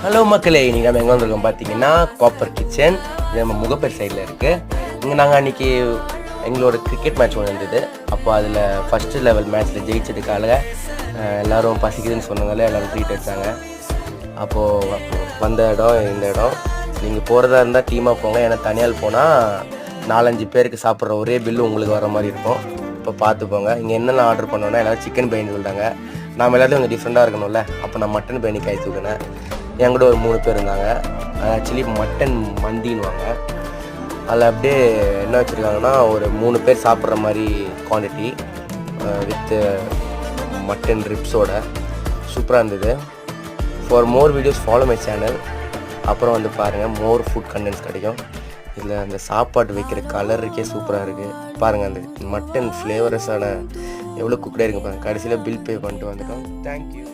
Hello மக்களே, இன்றைக்கி நம்ம எங்கே வந்திருக்கோம் பார்த்தீங்கன்னா காப்பர் கிச்சன். இது நம்ம முகப்பேர் சைடில் இருக்குது. இங்கே நாங்கள் அன்றைக்கி எங்களோட கிரிக்கெட் மேட்ச் ஒன்று இருந்தது. அப்போ அதில் ஃபஸ்ட்டு லெவல் மேட்ச்சில் ஜெயிச்சதுக்காக எல்லோரும் பசிக்குதுன்னு சொன்னதால எல்லோரும் ட்ரீட் வச்சாங்க. அப்போது வந்த இடம் இந்த இடம். நீங்கள் போகிறதா இருந்தால் டீமாக போங்க, ஏன்னா தனியால் போனால் 4-5 பேருக்கு சாப்பிட்ற ஒரே பில்லு உங்களுக்கு வர மாதிரி இருக்கும். இப்போ பார்த்துப்போங்க. இங்கே என்னென்ன ஆர்டர் பண்ணோன்னா எல்லோரும் சிக்கன் பிரியாணி சொல்லிட்டாங்க. நாம் எல்லாத்தையும் கொஞ்சம் டிஃப்ரெண்ட்டாக இருக்கணும்ல, அப்போ நான் மட்டன் பிரியாணி கை தூக்கினேன். என் கூட ஒரு 3 பேர் இருந்தாங்க. ஆக்சுவலி மட்டன் மந்தின்னுவாங்க. அதில் அப்படியே என்ன வச்சுருக்காங்கன்னா, ஒரு 3 பேர் சாப்பிட்ற மாதிரி குவான்டிட்டி வித்து மட்டன் ரிப்ஸோட சூப்பராக இருந்தது. For more videos follow my channel. அப்புறம் வந்து பாருங்கள், மோர் ஃபுட் கண்டென்ட்ஸ் கிடைக்கும். இதில் அந்த சாப்பாடு வைக்கிற கலருக்கே சூப்பராக இருக்குது. பாருங்கள், அந்த மட்டன் ஃப்ளேவரஸான எவ்வளோ குக்கடே இருக்குது பாருங்கள். கடைசியில் பில் பே பண்ணிட்டு வந்துட்டோம். தேங்க்யூ.